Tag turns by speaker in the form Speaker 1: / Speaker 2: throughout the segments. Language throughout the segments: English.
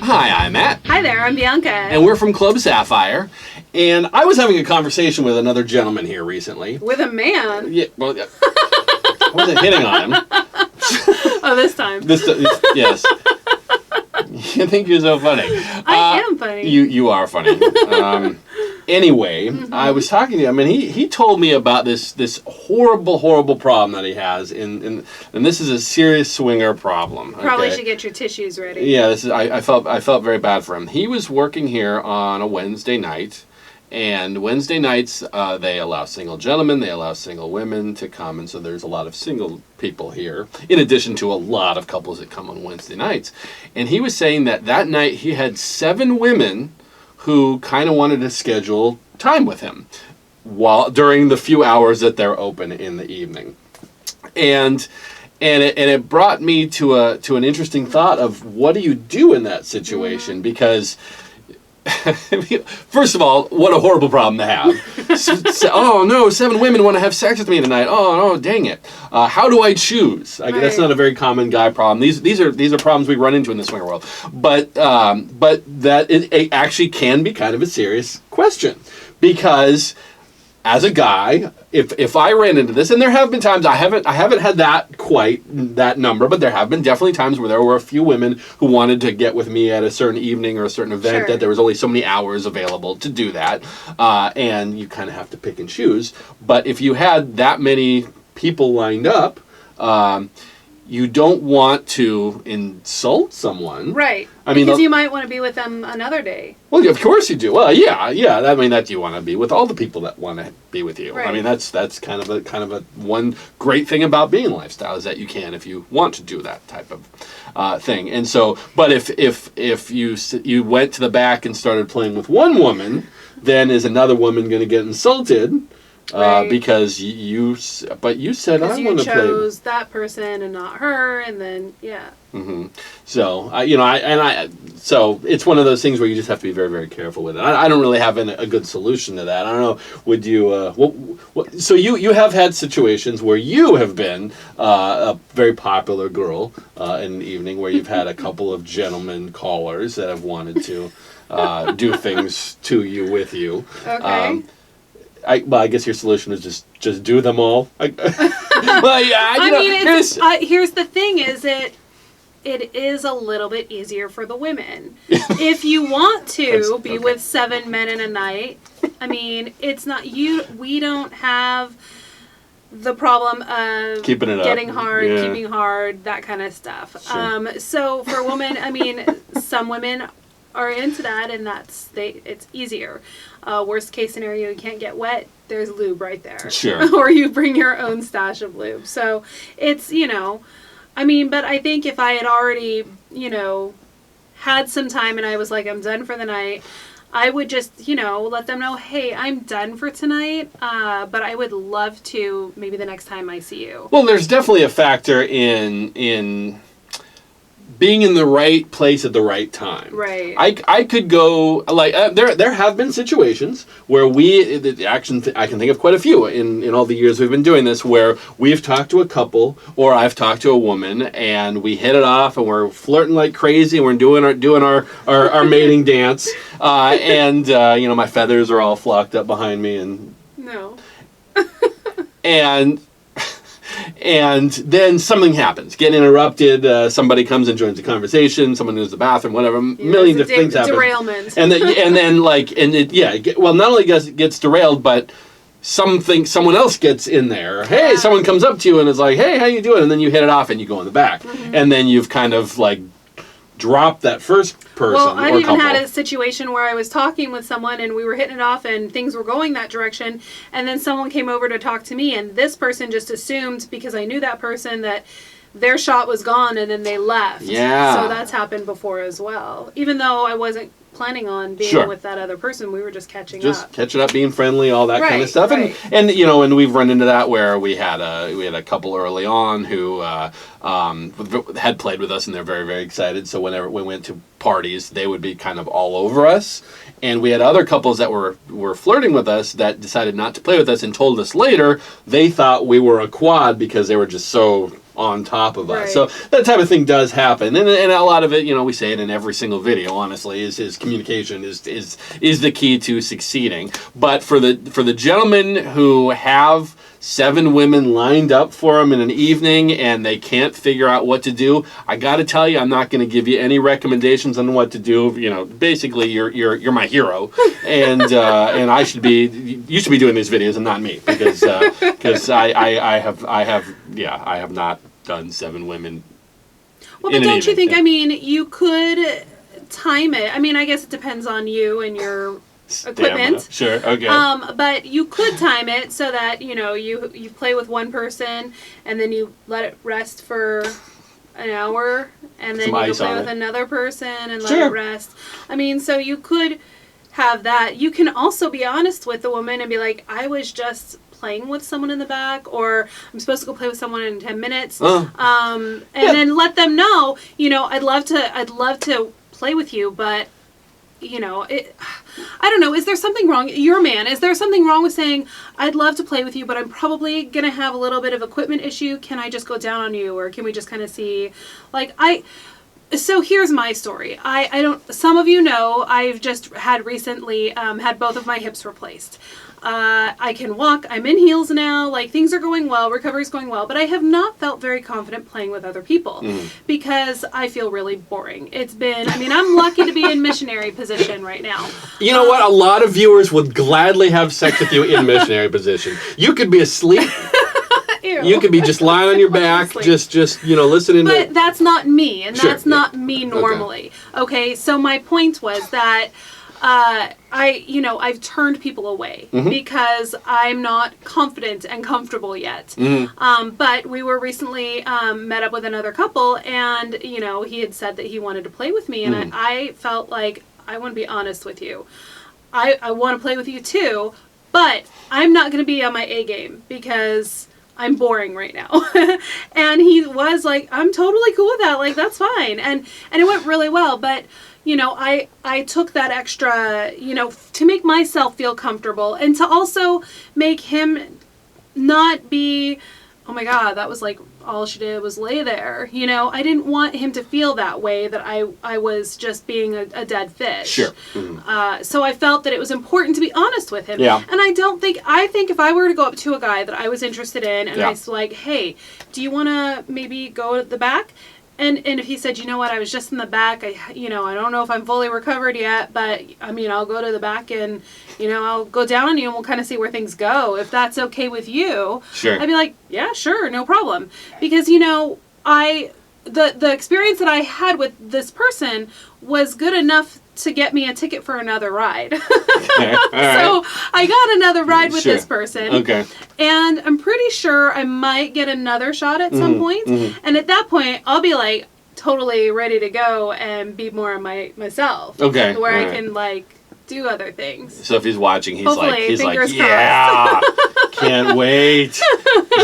Speaker 1: Hi, I'm Matt.
Speaker 2: Hi there, I'm Bianca.
Speaker 1: And we're from Club Sapphire. And I was having a conversation with another gentleman here recently.
Speaker 2: With a man?
Speaker 1: Yeah, well, I wasn't hitting on him.
Speaker 2: Oh, this time.
Speaker 1: Yes. You think you're so funny.
Speaker 2: I am funny.
Speaker 1: You are funny. Anyway, I was talking to him, and he told me about this horrible problem that he has, and this is a serious swinger problem.
Speaker 2: Probably should get your tissues ready.
Speaker 1: Yeah, I felt very bad for him. He was working here on a Wednesday night, and Wednesday nights they allow single gentlemen, they allow single women to come, and so there's a lot of single people here, in addition to a lot of couples that come on Wednesday nights. And he was saying that night he had 7 women who kind of wanted to schedule time with him during the few hours that they're open in the evening. And it brought me to an interesting thought of what do you do in that situation? Because first of all, what a horrible problem to have. Oh no, 7 women want to have sex with me tonight. Oh no, dang it. How do I choose? That's not a very common guy problem. These are problems we run into in the swinger world. But that it actually can be kind of a serious question, because as a guy, if I ran into this, and there have been times I haven't had that number, but there have been definitely times where there were a few women who wanted to get with me at a certain evening or a certain event.
Speaker 2: Sure.
Speaker 1: That there was only so many hours available to do that, and you kind of have to pick and choose. But if you had that many people lined up, you don't want to insult someone.
Speaker 2: Right.
Speaker 1: I mean,
Speaker 2: because you might want to be with them another day.
Speaker 1: Well, of course you do. Well, yeah. I mean, that you want to be with all the people that want to be with you.
Speaker 2: Right.
Speaker 1: I mean, that's kind of a one great thing about being lifestyle, is that you can, if you want to do that type of thing. And so, but if you went to the back and started playing with one woman, then is another woman going to get insulted?
Speaker 2: Right.
Speaker 1: Because you said I want to play.
Speaker 2: You chose that person and not her, and then yeah.
Speaker 1: Mm-hmm. So so it's one of those things where you just have to be very, very careful with it. I don't really have a good solution to that. I don't know. Would you? So you have had situations where you have been a very popular girl in the evening, where you've had a couple of gentlemen callers that have wanted to do things to you with you.
Speaker 2: Okay.
Speaker 1: I guess your solution is just do them all. Here's
Speaker 2: the thing: is it is a little bit easier for the women. If you want to be with 7 men in a night, I mean, it's not you. We don't have the problem of
Speaker 1: keeping it
Speaker 2: getting
Speaker 1: up.
Speaker 2: hard,
Speaker 1: Yeah.
Speaker 2: keeping hard, that kind of stuff.
Speaker 1: Sure.
Speaker 2: So for women, I mean, some women are into that, and it's easier. Worst case scenario, you can't get wet, there's lube right there.
Speaker 1: Sure.
Speaker 2: Or you bring your own stash of lube. So it's, but I think if I had already, had some time and I was like, I'm done for the night, I would just, let them know, hey, I'm done for tonight, but I would love to maybe the next time I see you.
Speaker 1: Well, there's definitely a factor in being in the right place at the right time.
Speaker 2: Right.
Speaker 1: I could go, there have been situations where I can think of quite a few in all the years we've been doing this, where we've talked to a couple, or I've talked to a woman, and we hit it off, and we're flirting like crazy, and we're doing our mating dance, and my feathers are all flocked up behind me, and
Speaker 2: No.
Speaker 1: And then something happens. Get interrupted. Somebody comes and joins the conversation. Someone goes to the bathroom. Whatever. Millions of things happen.
Speaker 2: Derailment.
Speaker 1: And then not only gets derailed, but someone else gets in there. Hey,
Speaker 2: Yeah.
Speaker 1: Someone comes up to you and is like, "Hey, how you doing?" And then you hit it off and you go in the back, and then you've kind of like dropped that first person.
Speaker 2: Well, I've
Speaker 1: or
Speaker 2: even
Speaker 1: couple.
Speaker 2: had a situation where I was talking with someone and we were hitting it off and things were going that direction, and then someone came over to talk to me, and this person just assumed, because I knew that person, that their shot was gone, and then they left.
Speaker 1: Yeah.
Speaker 2: So that's happened before as well. Even though I wasn't planning on being
Speaker 1: Sure.
Speaker 2: with that other person, we were just catching
Speaker 1: Just
Speaker 2: up.
Speaker 1: catching up, being friendly, all that kind of
Speaker 2: Right,
Speaker 1: stuff,
Speaker 2: right.
Speaker 1: and we've run into that where we had a couple early on who had played with us, and they're very, very excited. So whenever we went to parties, they would be kind of all over us. And we had other couples that were flirting with us that decided not to play with us and told us later they thought we were a quad because they were just so on top of us.
Speaker 2: Right.
Speaker 1: So that type of thing does happen, and a lot of it, we say it in every single video. Honestly, is communication is the key to succeeding. But for the gentlemen who have 7 women lined up for them in an evening and they can't figure out what to do, I got to tell you, I'm not going to give you any recommendations on what to do. Basically, you're my hero, and I should be. You should be doing these videos and not me, because I have not done 7 women.
Speaker 2: Well, but don't you think? I mean, you could time it. I mean, I guess it depends on you and your equipment.
Speaker 1: Sure, okay.
Speaker 2: But you could time it so that you play with one person and then you let it rest for an hour, and then you play with another person and let it rest. I mean, so you could have that. You can also be honest with the woman and be like, I was just playing with someone in the back, or I'm supposed to go play with someone in 10 minutes. Then let them know, I'd love to play with you, but I don't know. Is there something wrong? You're a man. Is there something wrong with saying, I'd love to play with you, but I'm probably going to have a little bit of equipment issue. Can I just go down on you? Or can we just kind of see, so here's my story. Some of you know, I've just had recently had both of my hips replaced. I can walk. I'm in heels now. Things are going well. Recovery's going well. But I have not felt very confident playing with other people because I feel really boring. I'm lucky to be in missionary position right now.
Speaker 1: You know what? A lot of viewers would gladly have sex with you in missionary position. You could be asleep.
Speaker 2: Ew.
Speaker 1: You could be just lying on your back, just listening.
Speaker 2: But that's not me, and that's not me normally. Okay, so my point was that I've turned people away because I'm not confident and comfortable yet. But we were recently met up with another couple, and he had said that he wanted to play with me, and I felt like, I want to be honest with you. I want to play with you too, but I'm not going to be on my A game because I'm boring right now. And he was like, I'm totally cool with that. That's fine. And it went really well. But, I took that extra, to make myself feel comfortable and to also make him not be, oh my God, that was all she did was lay there. I didn't want him to feel that way, that I was just being a dead fish.
Speaker 1: Sure.
Speaker 2: So I felt that it was important to be honest with him.
Speaker 1: Yeah.
Speaker 2: And I think if I were to go up to a guy that I was interested in and I was like, hey, do you want to maybe go to the back? And if he said, you know what, I was just in the back, I don't know if I'm fully recovered yet, but I'll go to the back and, I'll go down on you and we'll kind of see where things go. If that's okay with you,
Speaker 1: sure.
Speaker 2: I'd be like, yeah, sure, no problem. Because, the experience that I had with this person was good enough to get me a ticket for another ride.
Speaker 1: Okay. All right.
Speaker 2: So I got another ride with this person.
Speaker 1: Okay.
Speaker 2: And I'm pretty sure I might get another shot at some point. And at that point, I'll be totally ready to go and be more myself.
Speaker 1: Okay.
Speaker 2: Where I can do other things.
Speaker 1: So if he's watching, he's
Speaker 2: Hopefully,
Speaker 1: like,
Speaker 2: crossed.
Speaker 1: yeah, can't wait.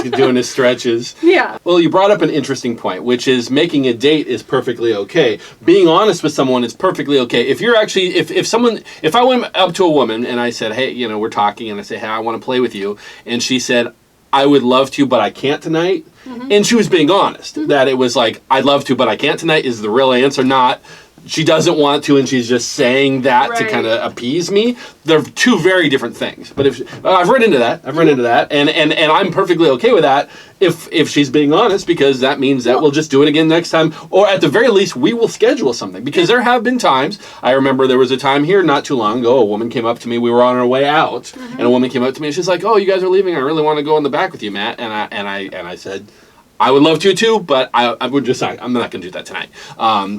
Speaker 1: He's doing his stretches.
Speaker 2: Yeah.
Speaker 1: Well, you brought up an interesting point, which is making a date is perfectly okay. Being honest with someone is perfectly okay. If you're actually, if I went up to a woman and I said, hey, we're talking, and I say, hey, I want to play with you, and she said, I would love to, but I can't tonight. And she was being honest, that it was I'd love to, but I can't tonight is the real answer, not she doesn't want to and she's just saying that to kind of appease me. They're two very different things. But if I've run into that, and I'm perfectly okay with that if she's being honest, because that means that we'll just do it again next time, or at the very least we will schedule something. Because there have been times, I remember there was a time here not too long ago, a woman came up to me, we were on our way out, and a woman came up to me and she's like, oh, you guys are leaving, I really want to go in the back with you, Matt. And I said, I would love to too, but I would decide I'm not going to do that tonight.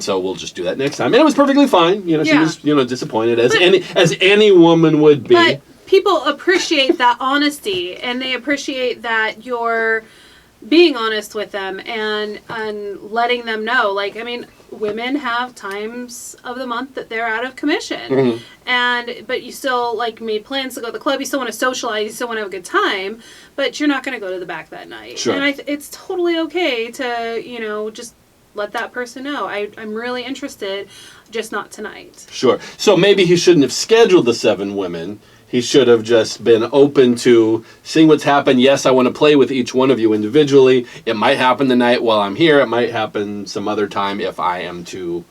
Speaker 1: So we'll just do that next time. And it was perfectly fine. She was disappointed as any woman would be.
Speaker 2: But people appreciate that honesty, and they appreciate that you're being honest with them and letting them know. Women have times of the month that they're out of commission, but you still made plans to go to the club. You still want to socialize. You still want to have a good time, but you're not going to go to the back that night.
Speaker 1: Sure.
Speaker 2: And it's totally okay to just let that person know. I'm really interested, just not tonight.
Speaker 1: Sure. So maybe he shouldn't have scheduled the 7 women. He should have just been open to seeing what's happened. Yes, I want to play with each one of you individually. It might happen tonight while I'm here. It might happen some other time if I am too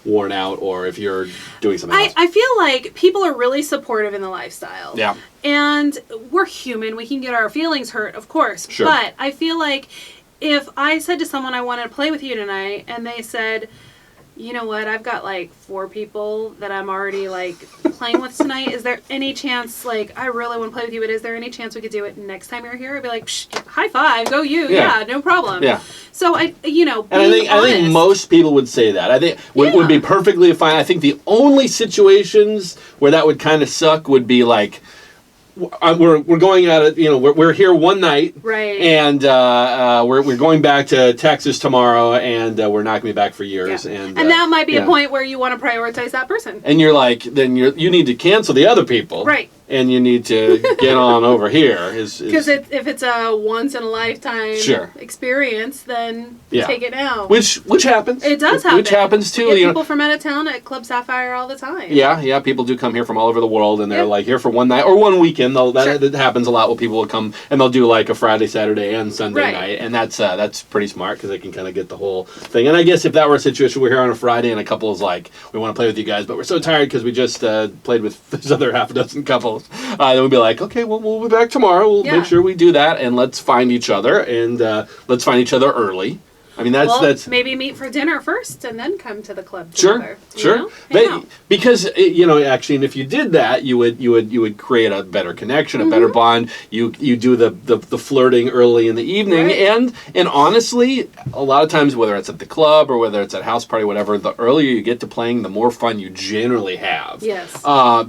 Speaker 1: worn out or if you're doing something else.
Speaker 2: I feel like people are really supportive in the lifestyle.
Speaker 1: Yeah.
Speaker 2: And we're human. We can get our feelings hurt, of course.
Speaker 1: Sure.
Speaker 2: But I feel like if I said to someone I wanted to play with you tonight and they said, you know what, I've got like 4 people that I'm already like playing with tonight. Is there any chance, like, I really want to play with you, but is there any chance we could do it next time you're here? I'd be like, psh, high five, go you. Yeah, no problem.
Speaker 1: Yeah.
Speaker 2: So I
Speaker 1: think most people would say that. I think would be perfectly fine. I think the only situations where that would kind of suck would be like, we're going at it, we're here one night,
Speaker 2: right?
Speaker 1: And we're going back to Texas tomorrow, and we're not going to be back for years.
Speaker 2: Yeah.
Speaker 1: And
Speaker 2: that might be a point where you want to prioritize that person.
Speaker 1: And you're like, then you need to cancel the other people,
Speaker 2: right?
Speaker 1: And you need to get on over here.
Speaker 2: Because if it's a once in a lifetime experience, then take it now.
Speaker 1: Which happens.
Speaker 2: It does happen.
Speaker 1: Which happens too.
Speaker 2: We get people from out of town at Club Sapphire all the time.
Speaker 1: Yeah. People do come here from all over the world, and they're like here for one night or one weekend. That happens a lot. Where people will come and they'll do like a Friday, Saturday, and Sunday night, and that's pretty smart because they can kind of get the whole thing. And I guess if that were a situation, we're here on a Friday and a couple is like, we want to play with you guys, but we're so tired because we just played with this other half a dozen couples. Then we'll be like, okay, well, we'll be back tomorrow. We'll make sure we do that, and let's find each other, and let's find each other early. I mean, that's
Speaker 2: maybe meet for dinner first and then come to the club
Speaker 1: together. Sure. Because actually, and if you did that, you would create a better connection, a better bond. You do the flirting early in the evening, and honestly, a lot of times, whether it's at the club or whether it's at a house party, whatever, the earlier you get to playing, the more fun you generally have.
Speaker 2: Yes.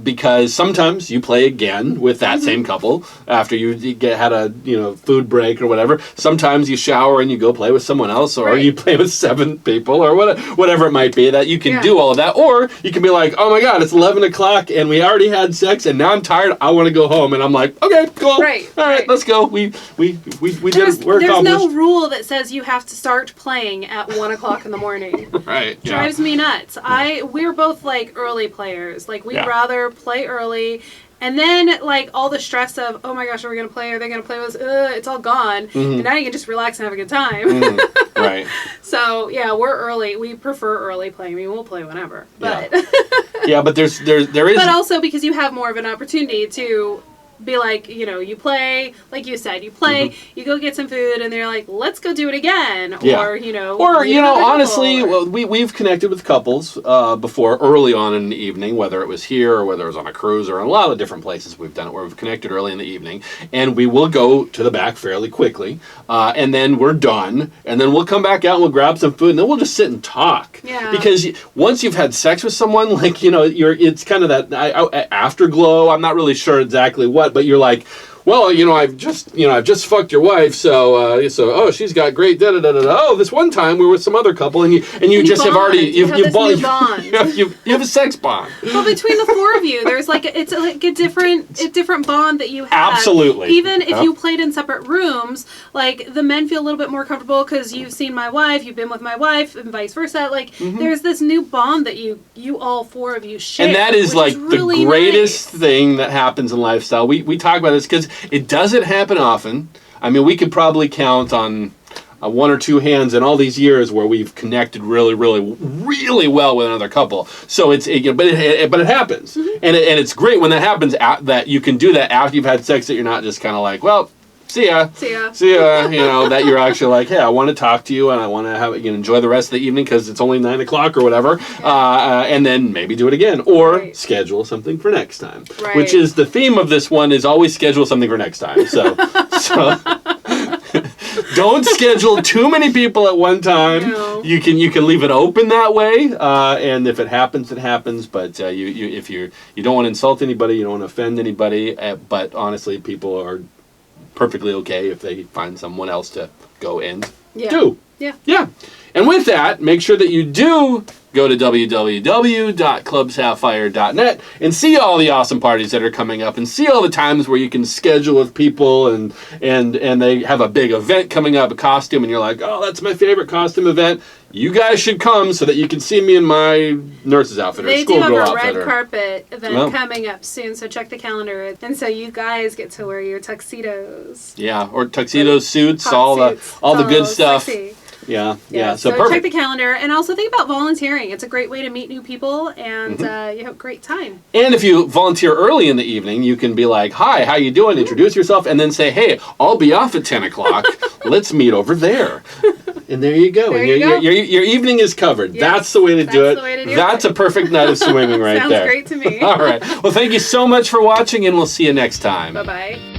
Speaker 1: Because sometimes you play again with that same couple after you had a food break or whatever. Sometimes you shower and you go play with someone else. Or you play with 7 people, or whatever it might be, that you can do all of that. Or you can be like, oh my God, it's 11 o'clock and we already had sex and now I'm tired, I want to go home. And I'm like, okay, cool. All right, let's go. We're accomplished.
Speaker 2: There's no rule that says you have to start playing at 1 o'clock in the morning.
Speaker 1: Right.
Speaker 2: Drives me nuts. We're both like early players. Like we'd rather play early. And then, like, all the stress of, oh my gosh, are we going to play? Are they going to play with us? It's all gone. And now you can just relax and have a good time.
Speaker 1: Right.
Speaker 2: So, yeah, we're early. We prefer early playing. I mean, we'll play whenever. But
Speaker 1: yeah, but there is...
Speaker 2: But also because you have more of an opportunity to be like, you play, like you said, you go get some food, and they're like, let's go do it again. Or,
Speaker 1: honestly, we've connected with couples before early on in the evening, whether it was here or whether it was on a cruise or in a lot of different places we've done it where we've connected early in the evening, and we will go to the back fairly quickly, and then we're done, and then we'll come back out and we'll grab some food, and then we'll just sit and talk.
Speaker 2: Yeah.
Speaker 1: Because once you've had sex with someone, like, it's kind of that afterglow. I'm not really sure exactly what, but you're like, well, I've just fucked your wife, so she's got great da da da da. Oh, this one time we were with some other couple, and you just
Speaker 2: bond.
Speaker 1: have already
Speaker 2: you bond.
Speaker 1: you have a sex bond.
Speaker 2: Well, between the 4 of you, there's like it's like a different bond that you have.
Speaker 1: Absolutely.
Speaker 2: Even if you played in separate rooms, like the men feel a little bit more comfortable because you've seen my wife, you've been with my wife, and vice versa. Like there's this new bond that you all 4 of you share,
Speaker 1: and that is like
Speaker 2: really
Speaker 1: the greatest
Speaker 2: nice.
Speaker 1: thing that happens in lifestyle. We talk about this because it doesn't happen often. I mean, we could probably count on 1 or 2 hands in all these years where we've connected really, really, really well with another couple. So but it happens, and it's great when that happens. That you can do that after you've had sex. That you're not just kind of like, well, see ya. That you're actually like, hey, I want to talk to you and I want to enjoy the rest of the evening because it's only 9 o'clock or whatever, and then maybe do it again or schedule something for next time, which is the theme of this one, is always schedule something for next time. So don't schedule too many people at one time. No. You can leave it open that way, and if it happens, it happens. But if you don't want to insult anybody, you don't want to offend anybody. But honestly, people are perfectly okay if they find someone else to go and do. Yeah. And with that, make sure that you do go to www.clubsapphire.net and see all the awesome parties that are coming up, and see all the times where you can schedule with people, and they have a big event coming up, a costume, and you're like, oh, that's my favorite costume event. you guys should come so that you can see me in my nurse's outfit or
Speaker 2: They do
Speaker 1: schoolgirl
Speaker 2: have a
Speaker 1: outfit.
Speaker 2: red carpet event
Speaker 1: Well.
Speaker 2: coming up soon, so check the calendar. And so you guys get to wear your tuxedos.
Speaker 1: Yeah, or tuxedos, suits,
Speaker 2: Hot
Speaker 1: all
Speaker 2: suits.
Speaker 1: the
Speaker 2: It's
Speaker 1: good stuff.
Speaker 2: Sexy.
Speaker 1: Yeah. So
Speaker 2: check
Speaker 1: perfect.
Speaker 2: the calendar, and also think about volunteering. It's a great way to meet new people, and you have a great time.
Speaker 1: And if you volunteer early in the evening, you can be like, "Hi, how you doing?" Introduce yourself, and then say, "Hey, I'll be off at 10 o'clock. Let's meet over there." And there you go.
Speaker 2: There
Speaker 1: and
Speaker 2: you go.
Speaker 1: Your evening is covered.
Speaker 2: Yes,
Speaker 1: That's the way to do
Speaker 2: that's
Speaker 1: it.
Speaker 2: the way to do
Speaker 1: That's
Speaker 2: it.
Speaker 1: a perfect night of swimming right
Speaker 2: Sounds
Speaker 1: there.
Speaker 2: great to me.
Speaker 1: All right. Well, thank you so much for watching, and we'll see you next time.
Speaker 2: Bye-bye.